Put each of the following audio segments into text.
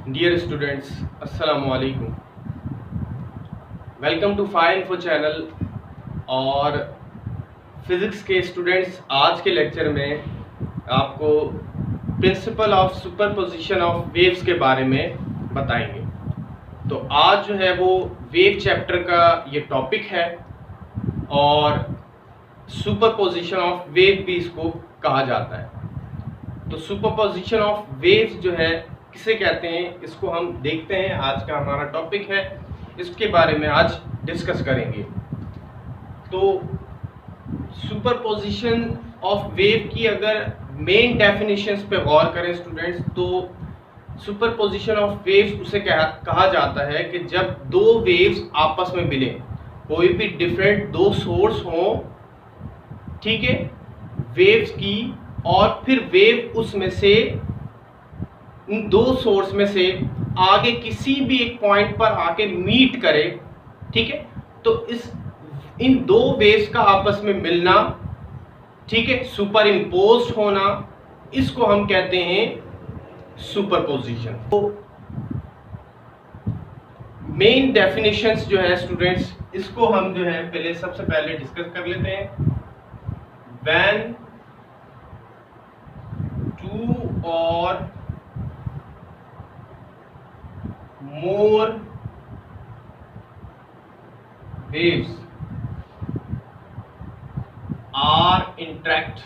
Dear students, अस्सलाम वालेकुम। Welcome to fine info channel. और फिज़िक्स के स्टूडेंट्स, आज के लेक्चर में आपको principle of superposition of waves के बारे में बताएंगे। तो आज जो है वो वेव चैप्टर का ये टॉपिक है और सुपरपोजिशन ऑफ वेव भी इसको कहा जाता है। तो सुपरपोजिशन ऑफ वेव्स जो है किसे कहते हैं, इसको हम देखते हैं। आज का हमारा टॉपिक है, इसके बारे में आज डिस्कस करेंगे। तो सुपरपोजिशन ऑफ वेव की अगर मेन डेफिनेशंस पे गौर करें स्टूडेंट्स, तो सुपरपोजिशन ऑफ वेव्स उसे कहा जाता है कि जब दो वेव्स आपस में मिले, कोई भी डिफरेंट दो सोर्स हो, ठीक है, वेव्स की, और फिर वेव उसमें से इन दो सोर्स में से आगे किसी भी एक पॉइंट पर आके मीट करे, ठीक है। तो इन दो वेव्स का आपस में मिलना, ठीक है, सुपर इम्पोज होना, इसको हम कहते हैं सुपरपोजिशन। तो मेन डेफिनेशंस जो है स्टूडेंट्स, इसको हम जो है सबसे पहले डिस्कस कर लेते हैं। व्हेन टू और more waves are interact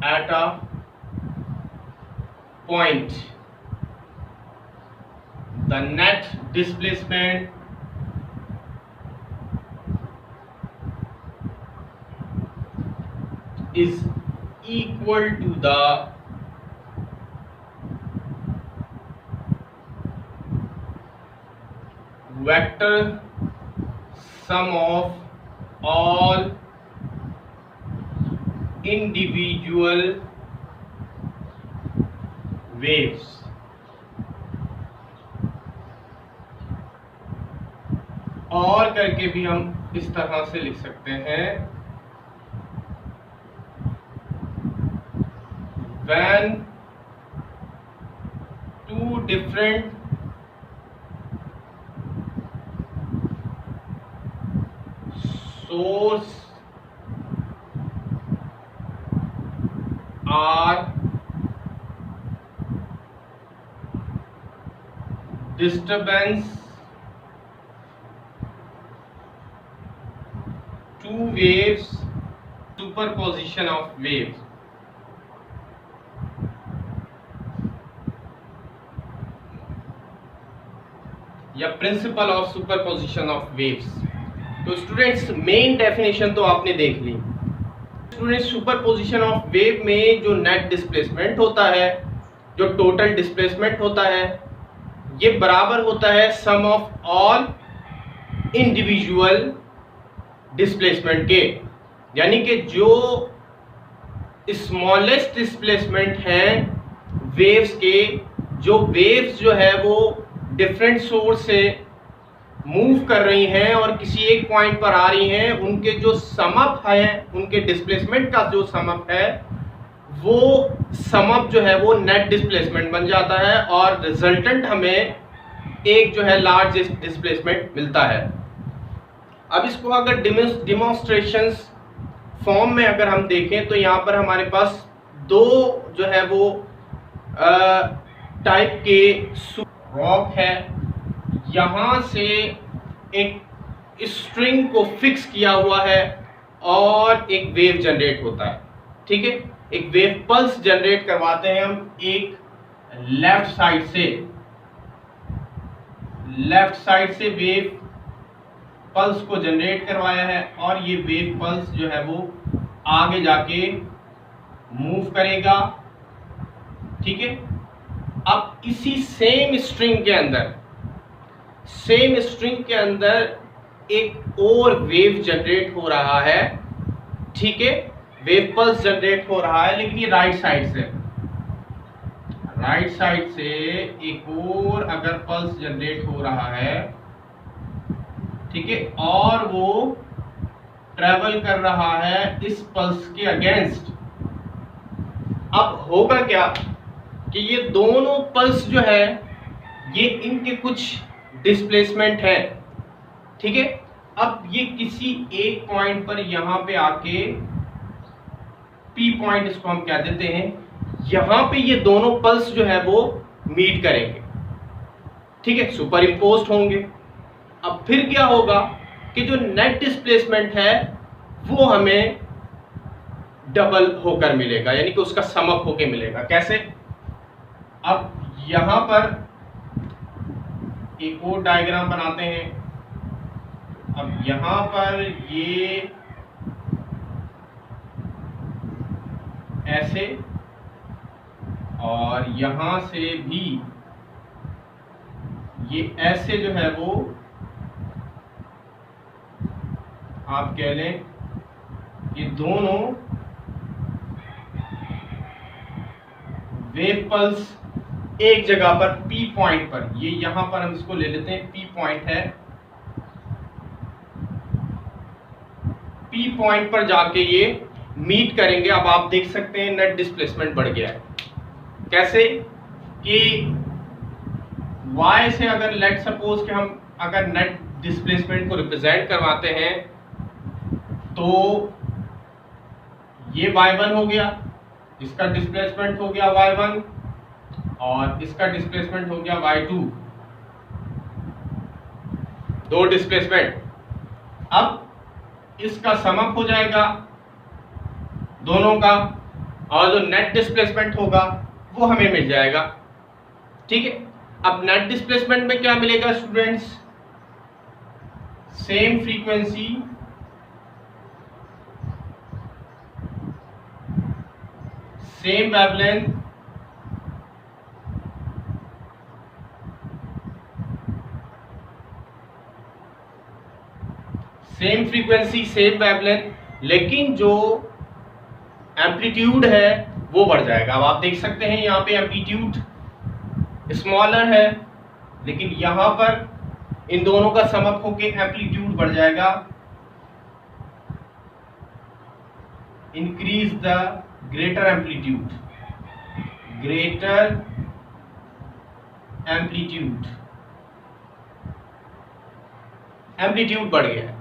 at a point, the net displacement is equal to the vector sum of all individual waves। और करके भी हम इस तरह से लिख सकते हैं, when two different sources are disturbance two waves, superposition of waves। या principal of superposition of waves. तो स्टूडेंट्स, मेन डेफिनेशन तो आपने देख ली। स्टूडेंट्स, सुपरपोजिशन ऑफ वेव में जो नेट डिस्प्लेसमेंट होता है, जो टोटल डिस्प्लेसमेंट होता है, ये बराबर होता है सम ऑफ ऑल इंडिविजुअल डिस्प्लेसमेंट के। यानी कि जो स्मॉलेस्ट डिस्प्लेसमेंट है वेव्स के, जो वेव्स जो है वो डिफरेंट सोर्स से मूव कर रही हैं और किसी एक पॉइंट पर आ रही हैं, उनके जो समअप है, उनके डिस्प्लेसमेंट का जो समअप है, वो समअप जो है वो नेट डिस्प्लेसमेंट बन जाता है और रिजल्टेंट हमें एक जो है लार्ज डिस्प्लेसमेंट मिलता है। अब इसको अगर डिमॉन्स्ट्रेशंस फॉर्म में अगर हम देखें, तो यहाँ पर हमारे पास दो जो है वो टाइप के रॉक है। यहाँ से एक स्ट्रिंग को फिक्स किया हुआ है और एक वेव जनरेट होता है, ठीक है। एक वेव पल्स जनरेट करवाते हैं हम एक लेफ्ट साइड से वेव पल्स को जनरेट करवाया है, और ये वेव पल्स जो है वो आगे जाके मूव करेगा, ठीक है। अब इसी सेम स्ट्रिंग के अंदर एक और वेव जनरेट हो रहा है, ठीक है। वेव पल्स जनरेट हो रहा है, लेकिन ये राइट साइड से एक और अगर पल्स जनरेट हो रहा है, ठीक है, और वो ट्रेवल कर रहा है इस पल्स के अगेंस्ट। अब होगा क्या कि ये दोनों पल्स जो है ये इनके कुछ डिस्प्लेसमेंट है, ठीक है। अब ये किसी एक पॉइंट पर यहां पे आके पी पॉइंट इसको हम क्या देते हैं, यहां पे ये दोनों पल्स जो है वो मीट करेंगे, ठीक है, सुपर इम्पोज्ड होंगे। अब फिर क्या होगा कि जो नेट डिस्प्लेसमेंट है वो हमें डबल होकर मिलेगा, यानी कि उसका सम अप होकर मिलेगा। कैसे? अब यहां पर एक और डायग्राम बनाते हैं। अब यहां पर ये ऐसे और यहां से भी ये ऐसे जो है वो आप कह लें ये दोनों वेव पल्स एक जगह पर पी पॉइंट पर, ये यहां पर हम इसको ले लेते हैं पी पॉइंट है, पी पॉइंट पर जाके ये मीट करेंगे। अब आप देख सकते हैं नेट डिस्प्लेसमेंट बढ़ गया है। कैसे कि y से अगर लेट सपोज कि हम अगर नेट डिस्प्लेसमेंट को रिप्रेजेंट करवाते हैं तो ये y1 हो गया, इसका डिस्प्लेसमेंट हो गया y1 और इसका डिस्प्लेसमेंट हो गया y2, दो डिस्प्लेसमेंट। अब इसका सम अप हो जाएगा दोनों का और जो नेट डिस्प्लेसमेंट होगा वो हमें मिल जाएगा, ठीक है। अब नेट डिस्प्लेसमेंट में क्या मिलेगा students? Same frequency, same wavelength, same frequency same wavelength, लेकिन जो एम्पलीट्यूड है वो बढ़ जाएगा। अब आप देख सकते हैं यहाँ पे एम्पलीट्यूड स्मॉलर है, लेकिन यहां पर इन दोनों का सम अप होके एम्पलीट्यूड बढ़ जाएगा। Increase the greater amplitude, greater amplitude, amplitude बढ़ गया है।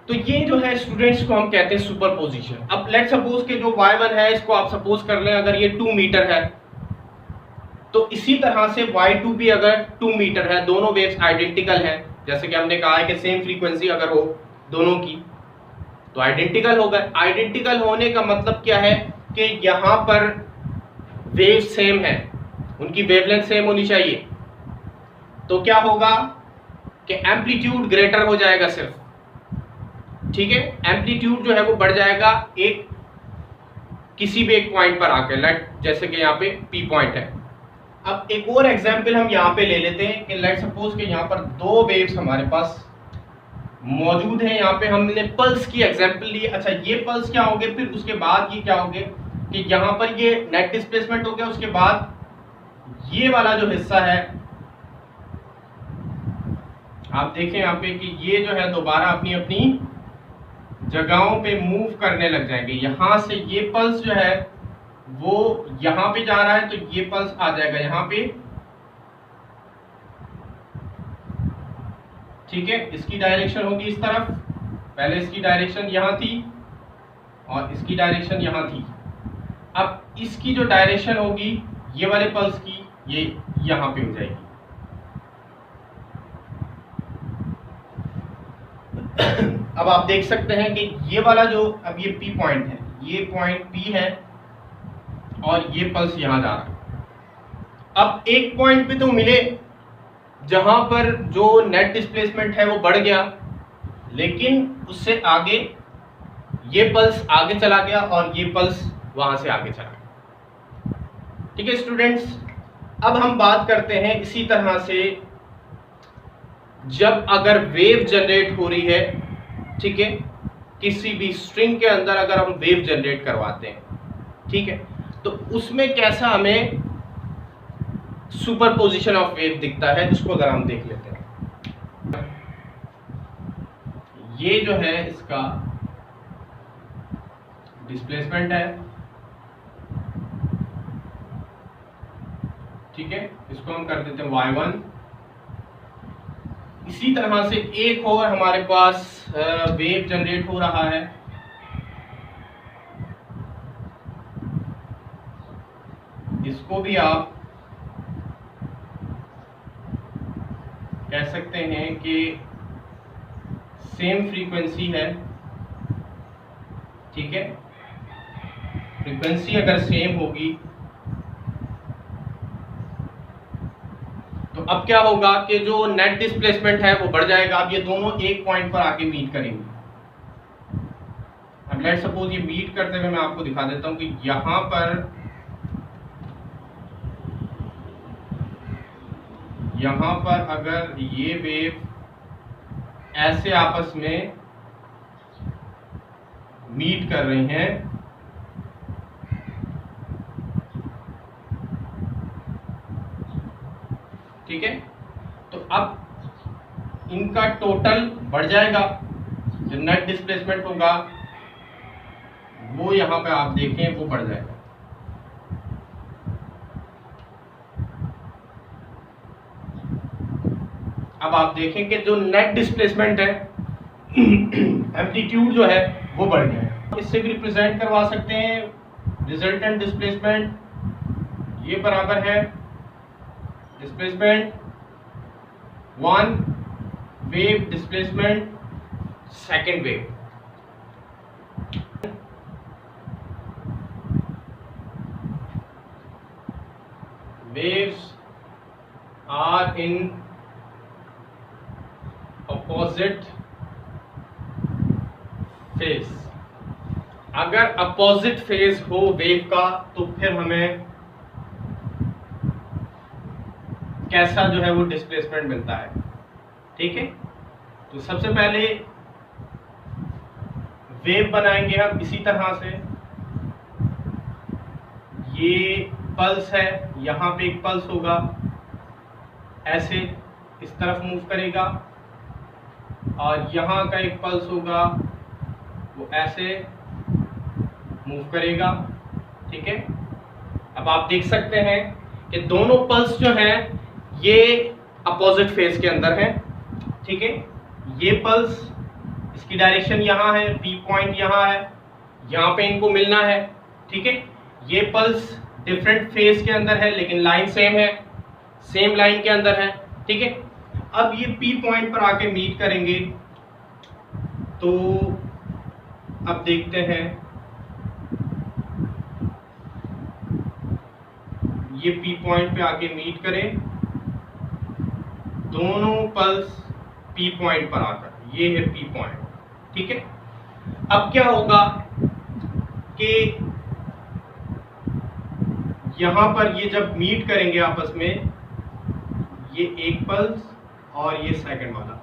तो ये जो है स्टूडेंट्स को हम कहते हैं सुपरपोजिशन। अब लेट सपोज के जो y1 है इसको आप सपोज कर लें अगर ये 2 मीटर है, तो इसी तरह से y2 भी अगर 2 मीटर है, दोनों वेव्स आइडेंटिकल है, जैसे कि हमने कहा है कि सेम फ्रीक्वेंसी अगर हो दोनों की तो आइडेंटिकल होगा। आइडेंटिकल होने का मतलब क्या है कि यहाँ पर वेव सेम है, उनकी वेवलेंथ सेम होनी चाहिए। तो क्या होगा कि एम्पलीट्यूड ग्रेटर हो जाएगा सिर्फ, ठीक है, एम्पलीट्यूड जो है वो बढ़ जाएगा एक किसी भी एक पॉइंट पर आकर, लेट जैसे कि यहाँ पे पी पॉइंट है। अब एक और एग्जांपल हम यहाँ पे ले लेते हैं कि लेट सपोज कि यहाँ पर दो वेव्स हमारे पास मौजूद हैं। यहाँ पे हमने पल्स की एग्जांपल ली। अच्छा, ये पल्स क्या होंगे, फिर उसके बाद ये क्या होंगे कि यहाँ पर ये नेट डिस्प्लेसमेंट हो गया, उसके बाद ये वाला जो हिस्सा है आप देखें यहाँ पे कि ये जो है दोबारा अपनी अपनी जगहों पे मूव करने लग जाएंगे। यहाँ से ये पल्स जो है वो यहाँ पे जा रहा है तो ये पल्स आ जाएगा यहाँ पे, ठीक है। इसकी डायरेक्शन होगी इस तरफ, पहले इसकी डायरेक्शन यहाँ थी और इसकी डायरेक्शन यहाँ थी। अब इसकी जो डायरेक्शन होगी ये वाले पल्स की, ये यहाँ पे हो जाएगी। अब आप देख सकते हैं कि ये वाला जो अब ये पी पॉइंट है, ये पॉइंट पी है और ये पल्स यहां जा रहा है। अब एक पॉइंट पे तो मिले जहां पर जो नेट डिस्प्लेसमेंट है वो बढ़ गया, लेकिन उससे आगे ये पल्स आगे चला गया और ये पल्स वहां से आगे चला गया, ठीक है स्टूडेंट्स। अब हम बात करते हैं इसी तरह से जब अगर वेव जनरेट हो रही है, ठीक है, किसी भी स्ट्रिंग के अंदर अगर हम वेव जनरेट करवाते हैं, ठीक है, तो उसमें कैसा हमें सुपरपोजिशन ऑफ वेव दिखता है, जिसको अगर हम देख लेते हैं। ये जो है इसका डिस्प्लेसमेंट है, ठीक है, इसको हम कर देते हैं y1। इसी तरह से एक और हमारे पास वेव जनरेट हो रहा है, इसको भी आप कह सकते हैं कि सेम फ्रीक्वेंसी है, ठीक है। फ्रीक्वेंसी अगर सेम होगी तो अब क्या होगा कि जो नेट डिस्प्लेसमेंट है वो बढ़ जाएगा। अब ये दोनों एक पॉइंट पर आके मीट करेंगे। अब लेट्स सपोज ये मीट करते हुए मैं आपको दिखा देता हूं कि यहां पर अगर ये वेव ऐसे आपस में मीट कर रही हैं, ठीक है, तो अब इनका टोटल बढ़ जाएगा। जो नेट डिस्प्लेसमेंट होगा वो यहां पे आप देखें वो बढ़ जाएगा। अब आप देखें कि जो नेट डिस्प्लेसमेंट है एम्पलीट्यूड जो है वो बढ़ गया है। इससे भी रिप्रेजेंट करवा सकते हैं रिजल्टेंट डिस्प्लेसमेंट, ये बराबर है displacement 1 wave displacement second wave. Waves are in opposite phase. अगर अपोजिट फेज हो वेव का तो फिर हमें कैसा जो है वो डिस्प्लेसमेंट मिलता है, ठीक है। तो सबसे पहले वेव बनाएंगे हम इसी तरह से। ये पल्स है, यहां पे एक पल्स होगा, ऐसे इस तरफ मूव करेगा, और यहां का एक पल्स होगा वो ऐसे मूव करेगा, ठीक है। अब आप देख सकते हैं कि दोनों पल्स जो हैं ये अपोजिट फेज के अंदर है, ठीक है। ये पल्स इसकी डायरेक्शन यहाँ है, पी पॉइंट यहाँ है, यहाँ पे इनको मिलना है, ठीक है। ये पल्स डिफरेंट फेज के अंदर है लेकिन लाइन सेम है, सेम लाइन के अंदर है, ठीक है। अब ये पी पॉइंट पर आके मीट करेंगे, तो अब देखते हैं ये पी पॉइंट पे आके मीट करें, दोनों पल्स पी पॉइंट पर आकर, ये है पी पॉइंट, ठीक है। अब क्या होगा कि यहां पर ये जब मीट करेंगे आपस में, ये एक पल्स और ये सेकंड वाला,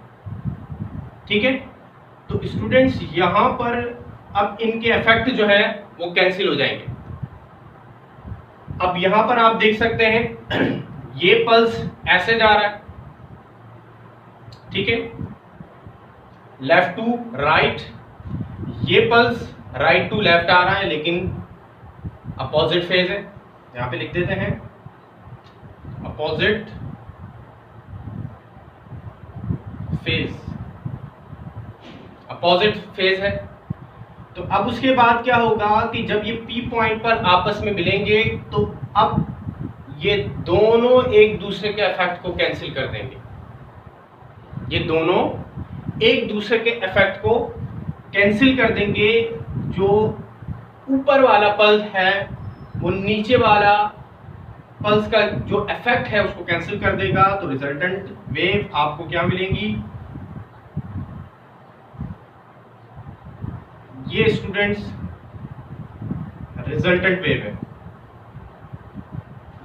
ठीक है। तो स्टूडेंट्स यहां पर अब इनके इफेक्ट जो है वो कैंसिल हो जाएंगे। अब यहां पर आप देख सकते हैं ये पल्स ऐसे जा रहा है, ठीक है, लेफ्ट टू राइट। ये पल्स राइट टू लेफ्ट आ रहा है लेकिन अपोजिट फेज है, यहां पे लिख देते हैं अपोजिट फेज, अपोजिट फेज है। तो अब उसके बाद क्या होगा कि जब ये पी पॉइंट पर आपस में मिलेंगे तो अब ये दोनों एक दूसरे के इफेक्ट को कैंसिल कर देंगे। ये दोनों एक दूसरे के इफेक्ट को कैंसिल कर देंगे। जो ऊपर वाला पल्स है वो नीचे वाला पल्स का जो इफेक्ट है उसको कैंसिल कर देगा। तो रिजल्टेंट वेव आपको क्या मिलेंगी, ये स्टूडेंट्स रिजल्टेंट वेव है,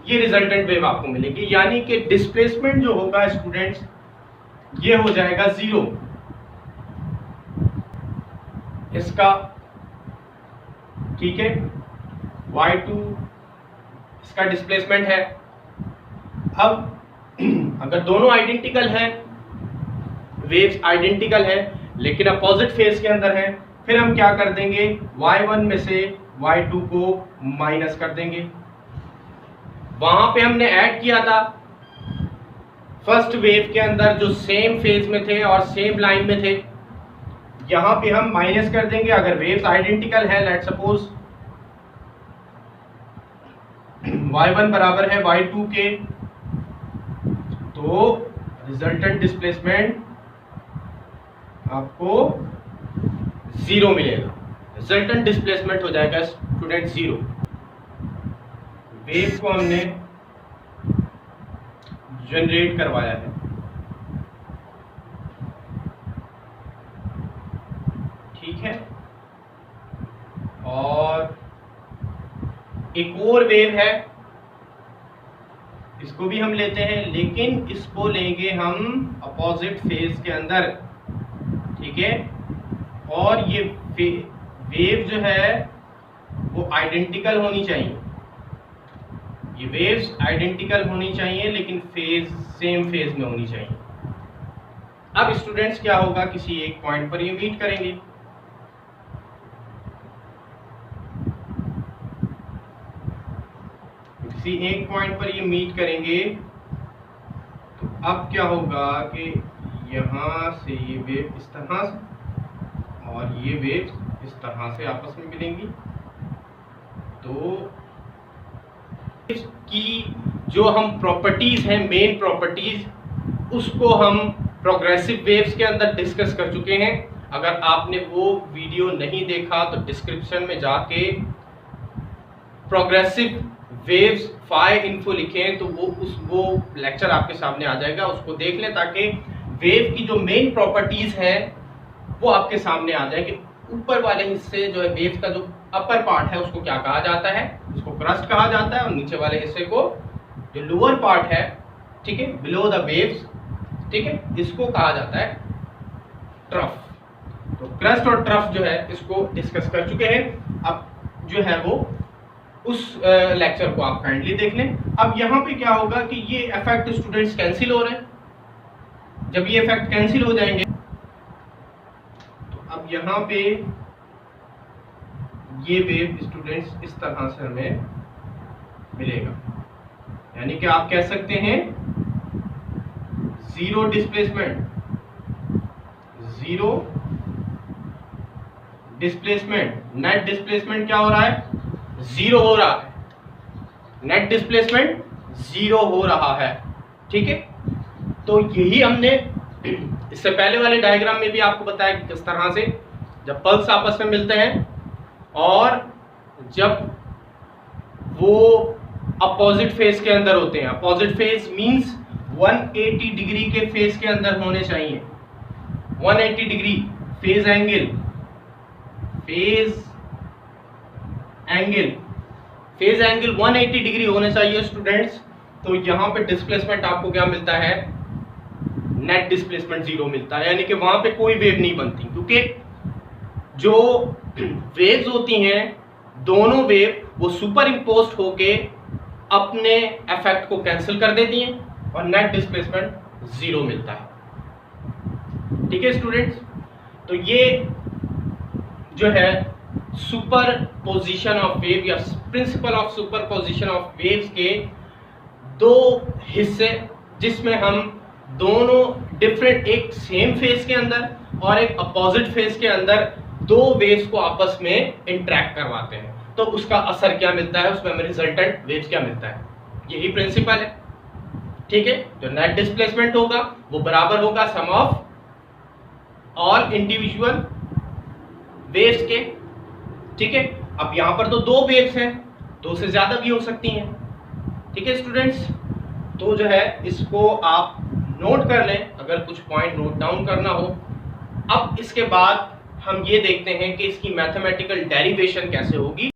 ये रिजल्टेंट वेव आपको मिलेगी। यानी कि डिस्प्लेसमेंट जो होगा स्टूडेंट्स ये हो जाएगा 0 इसका, ठीक है। y2 इसका डिस्प्लेसमेंट है। अब अगर दोनों आइडेंटिकल हैं, वेव्स आइडेंटिकल है, लेकिन अपोजिट फेज के अंदर है। फिर हम क्या कर देंगे, y1 में से y2 को माइनस कर देंगे। वहां पे हमने ऐड किया था फर्स्ट वेव के अंदर जो सेम फेज में थे और सेम लाइन में थे, यहां पे हम माइनस कर देंगे। अगर वेव्स आइडेंटिकल है, लेट्स सपोज y1 बराबर है y2 के, तो रिजल्टेंट डिस्प्लेसमेंट आपको 0 मिलेगा। रिजल्टेंट डिस्प्लेसमेंट हो जाएगा स्टूडेंट 0। वेव को हमने जनरेट करवाया है, ठीक है। और एक और वेव है, इसको भी हम लेते हैं, लेकिन इसको लेंगे हम अपोजिट फेज के अंदर, ठीक है। और ये वेव जो है वो आइडेंटिकल होनी चाहिए, ये वेव्स आइडेंटिकल होनी चाहिए, लेकिन फेज सेम फेज में होनी चाहिए। अब स्टूडेंट्स क्या होगा, किसी एक पॉइंट पर ये मीट करेंगे, किसी एक पॉइंट पर ये मीट करेंगे। तो अब क्या होगा कि यहां से ये वेव इस तरह से और ये वेव इस तरह से आपस में मिलेंगी। तो की जो हम प्रॉपर्टीज हैं, मेन प्रॉपर्टीज, उसको हम प्रोग्रेसिव वेव्स के अंदर डिस्कस कर चुके हैं। अगर आपने वो वीडियो नहीं देखा तो डिस्क्रिप्शन में जाके प्रोग्रेसिव वेव्स फाइव इन्फो लिखें तो वो लेक्चर आपके सामने आ जाएगा, उसको देख लें, ताकि वेव की जो मेन प्रॉपर्टीज हैं वो आपके सामने आ जाए कि ऊपर वाले हिस्से जो है वेव का जो अपर पार्ट है उसको क्या कहा जाता है, उसको क्रस्ट कहा जाता है, और नीचे वाले हिस्से को जो लोअर पार्ट है, ठीक है, बिलो द वेव्स, ठीक है, इसको कहा जाता है ट्रफ। तो क्रस्ट और ट्रफ जो है इसको डिस्कस कर चुके हैं। अब जो है वो उस लेक्चर को आप काइंडली देख लें। अब यहाँ पे क्या होगा कि ये इफेक्ट स्टूडेंट्स कैंसिल हो रहे हैं। जब ये इफेक्ट कैंसिल हो जाएंगे तो अब यहाँ पे ये वेव स्टूडेंट्स इस तरह से हमें मिलेगा, यानी कि आप कह सकते हैं zero displacement, zero displacement. Net displacement क्या हो रहा है, जीरो हो रहा है, नेट डिस्प्लेसमेंट जीरो हो रहा है, ठीक है। तो यही हमने इससे पहले वाले डायग्राम में भी आपको बताया कि किस तरह से जब पल्स आपस में मिलते हैं और जब वो अपोजिट फेज के अंदर होते हैं। अपोजिट फेज मींस 180 डिग्री के फेज के अंदर होने चाहिए। 180 degree phase angle, phase angle 180 degree होने चाहिए स्टूडेंट्स। तो यहाँ पे डिस्प्लेसमेंट आपको क्या मिलता है, नेट डिस्प्लेसमेंट जीरो मिलता है, यानी कि वहां पे कोई वेव नहीं बनती, क्योंकि जो वेव्स होती हैं दोनों वेव वो सुपर इम्पोज्ड होके अपने इफेक्ट को कैंसिल कर देती हैं और नेट डिस्प्लेसमेंट जीरो मिलता है, ठीक है स्टूडेंट्स। तो ये जो है सुपर पोजिशन ऑफ वेव या principle of super position of waves के दो हिस्से, जिसमें हम दोनों डिफरेंट, एक सेम फेज के अंदर और एक अपोजिट फेज के अंदर दो वेव्स को आपस में इंटरेक्ट करवाते हैं, तो उसका असर क्या मिलता है, उसमें हमें रिजल्टेंट वेव्स क्या मिलता है, यही प्रिंसिपल है, ठीक है। जो नेट डिस्प्लेसमेंट होगा वो बराबर होगा सम ऑफ ऑल इंडिविजुअल वेव्स के, ठीक है। अब यहां पर तो दो वेव्स हैं, दो से ज्यादा भी हो सकती हैं, ठीक है स्टूडेंट्स। तो जो है इसको आप नोट कर लें अगर कुछ पॉइंट नोट डाउन करना हो। अब इसके बाद हम ये देखते हैं कि इसकी मैथमेटिकल डेरिवेशन कैसे होगी।